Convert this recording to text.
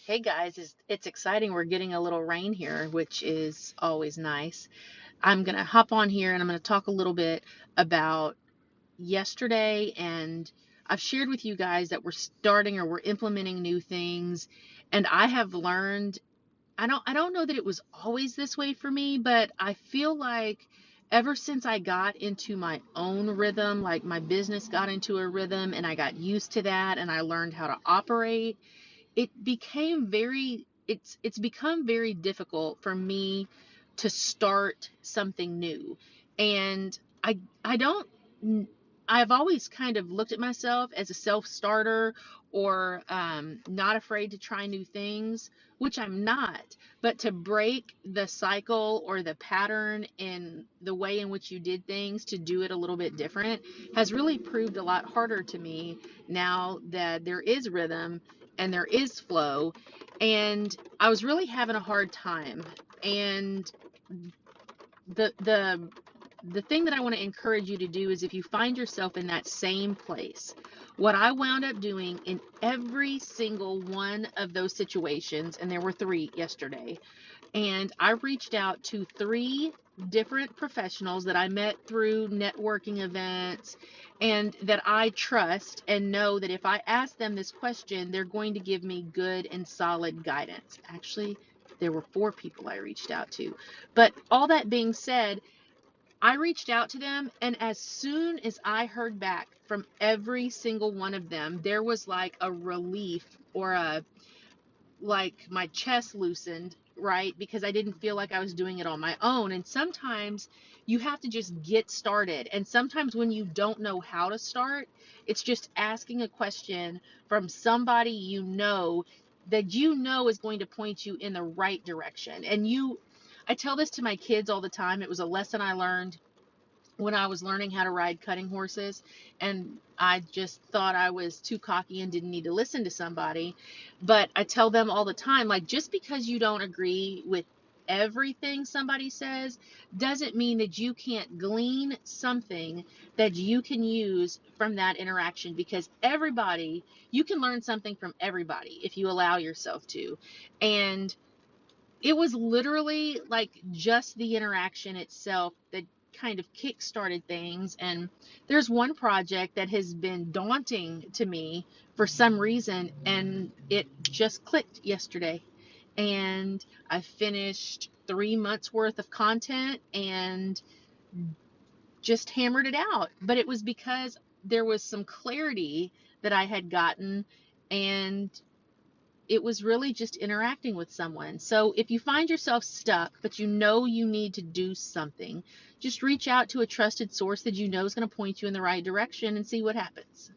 Hey guys, it's exciting. We're getting a little rain here, which is always nice. I'm going to hop on here and I'm going to talk a little bit about yesterday. And I've shared with you guys that we're starting or we're implementing new things. And I have learned, I don't know that it was always this way for me, but I feel like ever since I got into my own rhythm, like my business got into a rhythm and I got used to that and I learned how to operate, it's become very difficult for me to start something new. And I don't I've always kind of looked at myself as a self-starter or not afraid to try new things, which I'm not. But to break the cycle or the pattern in the way in which you did things, to do it a little bit different, has really proved a lot harder to me now that there is rhythm and there is flow. And I was really having a hard time. And the thing that I want to encourage you to do is, if you find yourself in that same place, what I wound up doing in every single one of those situations, and there were three yesterday, and I reached out to three different professionals that I met through networking events and that I trust and know that if I ask them this question, they're going to give me good and solid guidance. Actually, there were four people I reached out to. But all that being said, I reached out to them, and as soon as I heard back from every single one of them, there was like a relief, or a like my chest loosened, right? Because I didn't feel like I was doing it on my own. And sometimes you have to just get started. And sometimes when you don't know how to start, it's just asking a question from somebody that you know is going to point you in the right direction. I tell this to my kids all the time. It was a lesson I learned when I was learning how to ride cutting horses, and I just thought I was too cocky and didn't need to listen to somebody. But I tell them all the time, like, just because you don't agree with everything somebody says doesn't mean that you can't glean something that you can use from that interaction, because you can learn something from everybody if you allow yourself to. And it was literally like just the interaction itself that kind of kick-started things. And there's one project that has been daunting to me for some reason, and it just clicked yesterday. And I finished 3 months worth of content and just hammered it out. But it was because there was some clarity that I had gotten, and it was really just interacting with someone. So if you find yourself stuck, but you know you need to do something, just reach out to a trusted source that you know is going to point you in the right direction and see what happens.